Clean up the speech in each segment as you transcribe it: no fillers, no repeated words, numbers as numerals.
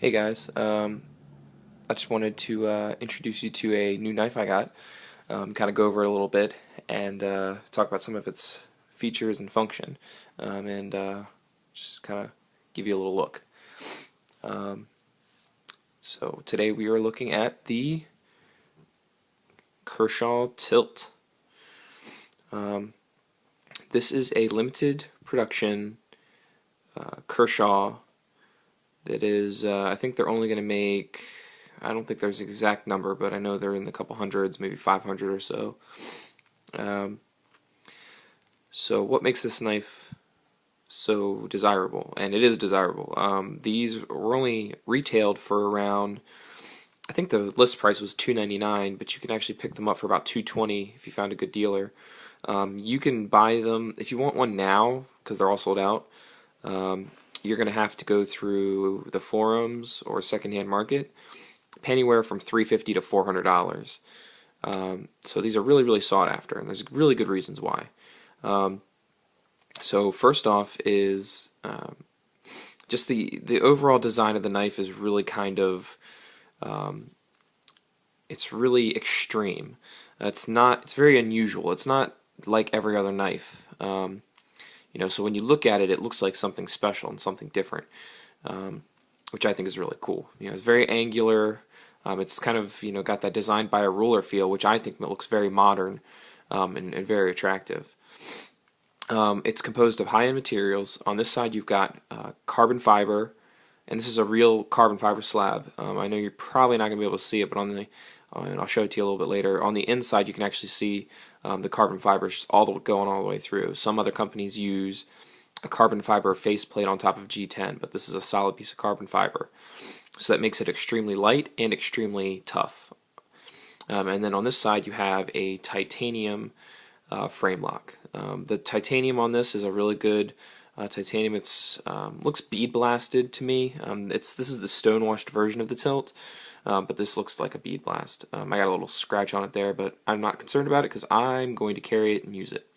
Hey guys, I just wanted to introduce you to a new knife I got, kind of go over it a little bit, and talk about some of its features and function, and just kind of give you a little look. Um, so today we are looking at the Kershaw Tilt. Um, this is a limited production Kershaw that is, I think they're only going to make, I don't think there's an exact number, but I know they're in the couple hundreds, maybe 500 or so. Um, so what makes this knife so desirable? And it is desirable. These were only retailed for around, I think the list price was $2.99, but you can actually pick them up for about $2.20 if you found a good dealer. You can buy them if you want one now because they're all sold out. You're going to have to go through the forums or secondhand market, pay anywhere from $350 to $400. So these are really, really sought after, and there's really good reasons why. So first off is just the overall design of the knife is really kind of it's really extreme. It's very unusual. It's not like every other knife. So when you look at it, it looks like something special and something different, which I think is really cool. It's very angular. It's kind of got that designed by a ruler feel, which I think looks very modern and very attractive. It's composed of high-end materials. On this side, you've got carbon fiber, and this is a real carbon fiber slab. I know you're probably not going to be able to see it, but and I'll show it to you a little bit later. On the inside, you can actually see the carbon fibers going all the way through. Some other companies use a carbon fiber faceplate on top of G10, but this is a solid piece of carbon fiber. So that makes it extremely light and extremely tough. And then on this side, you have a titanium frame lock. The titanium on this is a really good titanium. It's looks bead blasted to me. This is the stonewashed version of the tilt. But this looks like a bead blast. I got a little scratch on it there, but I'm not concerned about it because I'm going to carry it and use it.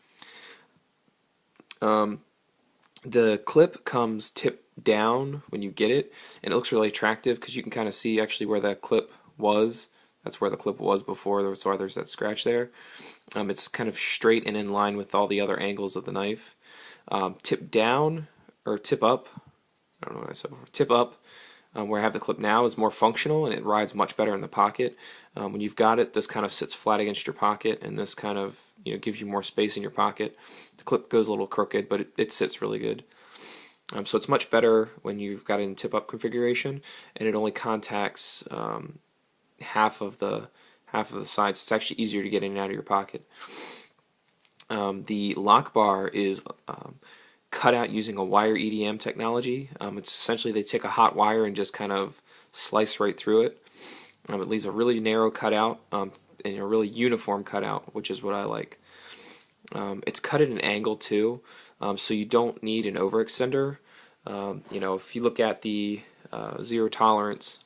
The clip comes tipped down when you get it, and it looks really attractive because you can kind of see actually where that clip was. That's where the clip was before, there's that scratch there. It's kind of straight and in line with all the other angles of the knife. Tip down, or tip up, I don't know what I said before, tip up, where I have the clip now, is more functional and it rides much better in the pocket. When you've got it, this kind of sits flat against your pocket, and this kind of gives you more space in your pocket. The clip goes a little crooked, but it sits really good. So it's much better when you've got it in tip-up configuration, and it only contacts half of the side, so it's actually easier to get in and out of your pocket. The lock bar is cut out using a wire EDM technology. It's essentially they take a hot wire and just kind of slice right through it. It leaves a really narrow cutout and a really uniform cutout, which is what I like. It's cut at an angle too, so you don't need an overextender. If you look at the zero tolerance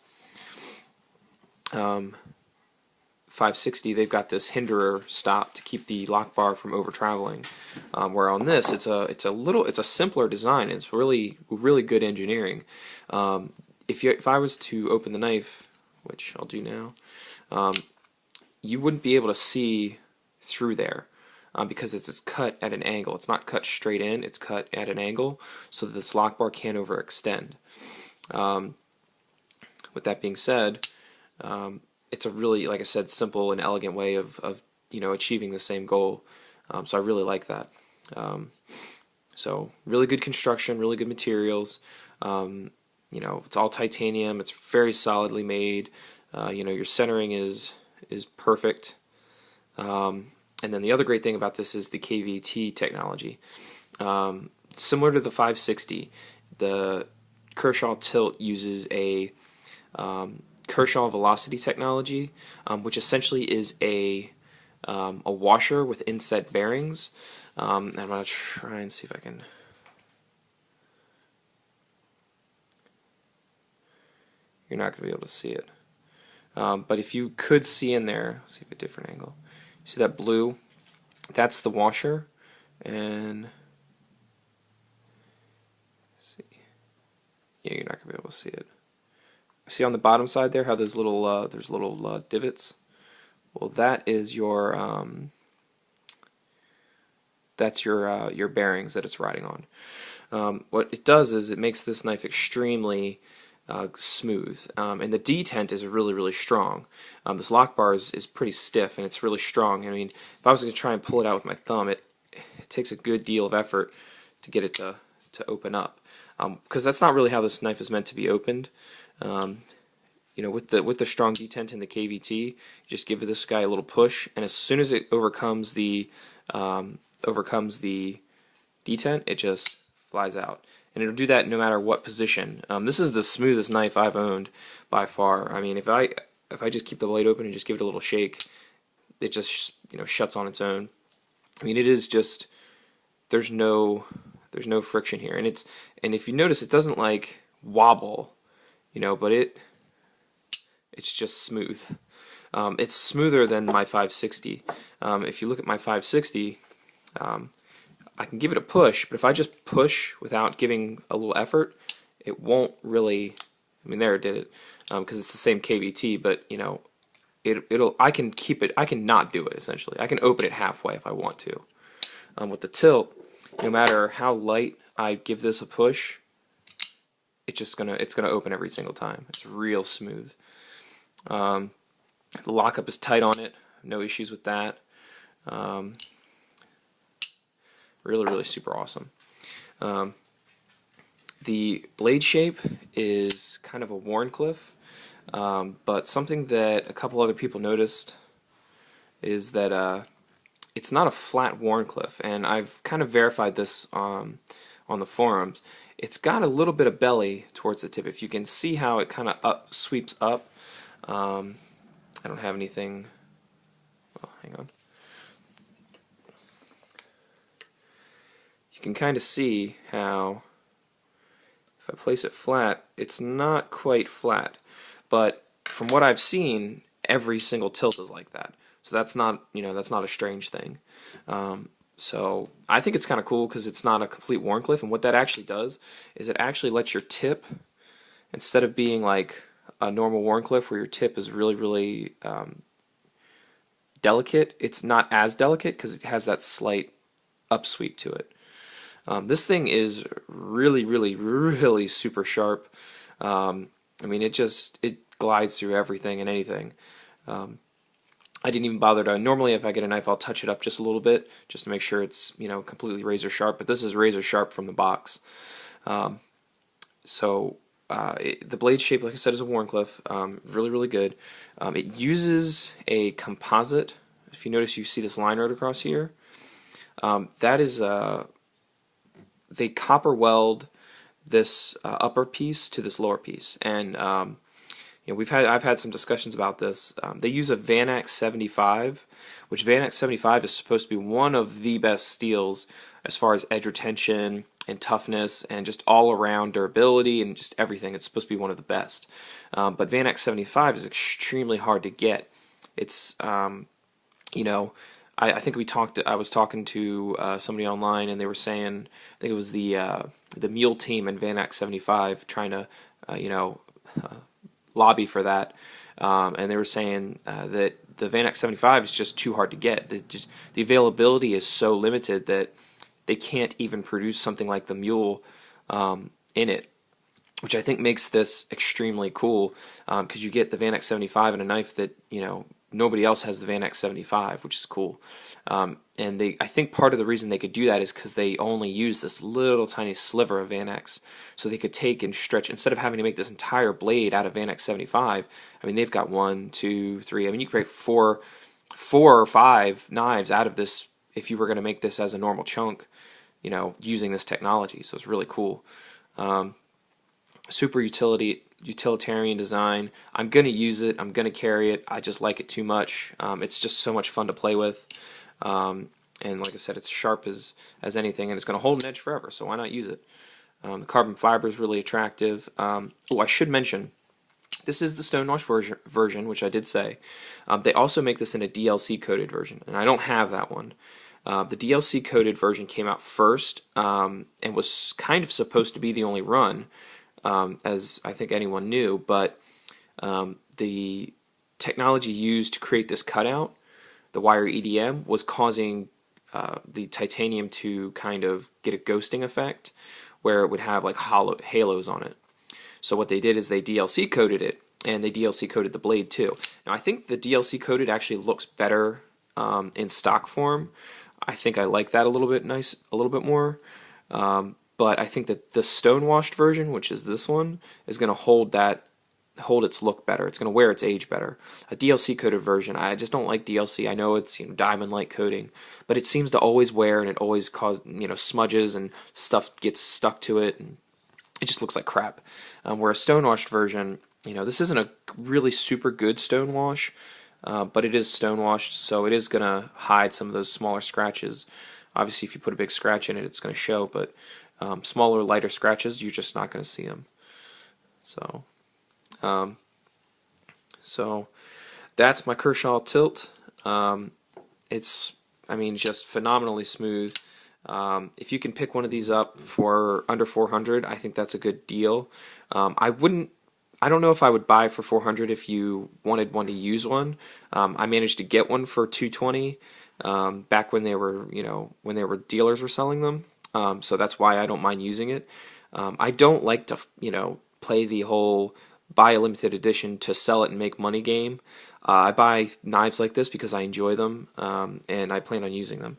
560, they've got this hinderer stop to keep the lock bar from over traveling. Where on this, it's a simpler design. It's really good engineering. If I was to open the knife, which I'll do now, you wouldn't be able to see through there because it's cut at an angle. It's not cut straight in. It's cut at an angle so that this lock bar can't overextend. With that being said, it's a really, like I said, simple and elegant way of achieving the same goal. So I really like that. So really good construction, really good materials. It's all titanium. It's very solidly made. Your centering is perfect. And then the other great thing about this is the KVT technology. Similar to the 560, the Kershaw Tilt uses a Kershaw velocity technology, which essentially is a washer with inset bearings. I'm going to try and see if I can. You're not going to be able to see it. But if you could see in there, let's see if a different angle. You see that blue? That's the washer. And let's see. Yeah, you're not going to be able to see it. See on the bottom side there how there's little divots? Well, that is that's your bearings that it's riding on. What it does is it makes this knife extremely smooth, and the detent is really strong. This lock bar is pretty stiff and it's really strong. I mean, if I was going to try and pull it out with my thumb, it takes a good deal of effort to get it to open up, because that's not really how this knife is meant to be opened. You know, with the strong detent in the KVT, you just give this guy a little push, and as soon as it overcomes the detent, it just flies out. And it'll do that no matter what position. This is the smoothest knife I've owned by far. I mean, if I just keep the blade open and just give it a little shake, it just, you know, shuts on its own. I mean, it is just, there's no friction here, and if you notice, it doesn't like wobble, you know, but it's just smooth. It's smoother than my 560. If you look at my 560, I can give it a push, but if I just push without giving a little effort, it won't really. I mean, there it did it, because it's the same KVT, but you know, I can keep it. I can not do it essentially. I can open it halfway if I want to. With the tilt, no matter how light I give this a push, it's gonna open every single time. It's real smooth. The lockup is tight on it. No issues with that. Really super awesome. The blade shape is kind of a Wharncliffe, but something that a couple other people noticed is that it's not a flat Wharncliffe, and I've kind of verified this on the forums. It's got a little bit of belly towards the tip. If you can see how it kind of sweeps up. I don't have anything. Oh, hang on. You can kind of see how if I place it flat, it's not quite flat, but from what I've seen, every single tilt is like that. So that's not, you know, that's not a strange thing. So I think it's kind of cool because it's not a complete Wharncliffe, and what that actually does is it actually lets your tip, instead of being like a normal Wharncliffe where your tip is really delicate, it's not as delicate because it has that slight upsweep to it. This thing is really super sharp. I mean, it glides through everything and anything. I didn't even bother to. Normally, if I get a knife, I'll touch it up just a little bit, just to make sure it's, you know, completely razor sharp. But this is razor sharp from the box. The blade shape, like I said, is a Wharncliffe. Really good. It uses a composite. If you notice, you see this line right across here. That is they copper weld this upper piece to this lower piece, and you know, I've had some discussions about this. They use a Vanax 75, which Vanax 75 is supposed to be one of the best steels as far as edge retention and toughness and just all around durability and just everything. It's supposed to be one of the best. But Vanax 75 is extremely hard to get. It's you know, I think I was talking to somebody online, and they were saying, I think it was the Mule team and Vanax 75 trying to you know, lobby for that, and they were saying that the Vanax 75 is just too hard to get. The availability is so limited that they can't even produce something like the Mule in it, which I think makes this extremely cool, because you get the Vanax 75 in a knife that, you know, nobody else has the Vanax 75, which is cool. And I think part of the reason they could do that is because they only use this little tiny sliver of Vanax, so they could take and stretch, instead of having to make this entire blade out of Vanax 75. I mean, they've got 1, 2, 3. I mean, you could make four or five knives out of this if you were going to make this as a normal chunk, you know, using this technology. So it's really cool. Super utilitarian design. I'm going to use it. I'm going to carry it. I just like it too much. It's just so much fun to play with. And like I said, it's sharp as anything, and it's going to hold an edge forever, so why not use it? The carbon fiber is really attractive. Oh, I should mention, this is the Stonewashed version, which I did say. They also make this in a DLC coded version, and I don't have that one. The DLC coded version came out first, and was kind of supposed to be the only run, as I think anyone knew, but The technology used to create this cutout, the wire EDM, was causing the titanium to kind of get a ghosting effect where it would have like hollow halos on it. So what they did is they DLC coded it, and they DLC coded the blade too. Now I think the DLC coded actually looks better in stock form. I think I like that a little bit more. But I think that the stonewashed version, which is this one, is going to hold its look better. It's going to wear its age better. A DLC coated version, I just don't like DLC. I know it's diamond light coating, but it seems to always wear, and it always causes smudges and stuff gets stuck to it, and it just looks like crap. Where a stonewashed version, this isn't a really super good stonewash, but it is stonewashed, so it is going to hide some of those smaller scratches. Obviously, if you put a big scratch in it, it's going to show, but smaller, lighter scratches, you're just not going to see them. So that's my Kershaw Tilt. It's, just phenomenally smooth. If you can pick one of these up for under 400, I think that's a good deal. I don't know if I would buy for 400 if you wanted one to use one. I managed to get one for 220 back when they were, dealers were selling them. So that's why I don't mind using it. I don't like to, play the whole buy a limited edition to sell it and make money game. I buy knives like this because I enjoy them, and I plan on using them.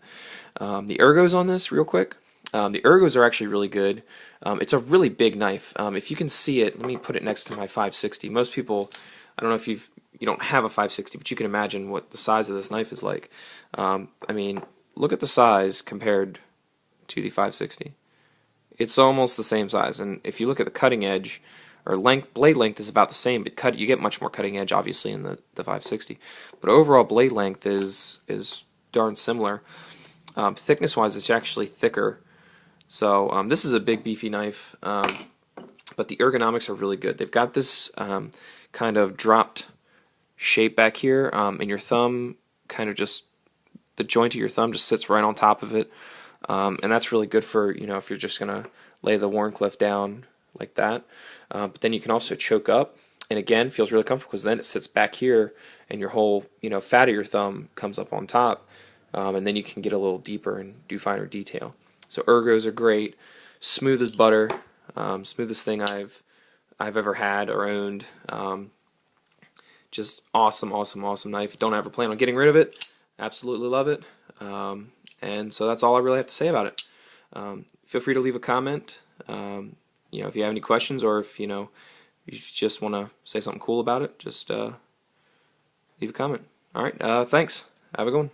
The ergos on this, real quick. The ergos are actually really good. It's a really big knife. If you can see it, let me put it next to my 560. Most people, I don't know if you don't have a 560, but you can imagine what the size of this knife is like. Look at the size compared to the 560. It's almost the same size, and if you look at the cutting edge or blade length is about the same, but you get much more cutting edge obviously in the 560. But overall blade length is darn similar. Thickness wise, it's actually thicker. So this is a big beefy knife, but the ergonomics are really good. They've got this kind of dropped shape back here, and your thumb kind of just, the joint of your thumb just sits right on top of it. And that's really good for, if you're just going to lay the Wharncliffe down like that. But then you can also choke up, and again, feels really comfortable because then it sits back here, and your whole, fat of your thumb comes up on top, and then you can get a little deeper and do finer detail. So ergos are great, smooth as butter, smoothest thing I've ever had or owned. Just awesome, awesome, awesome knife. Don't ever plan on getting rid of it. Absolutely love it. And so that's all I really have to say about it. Feel free to leave a comment. If you have any questions, or if you just want to say something cool about it, just leave a comment. All right, thanks. Have a good one.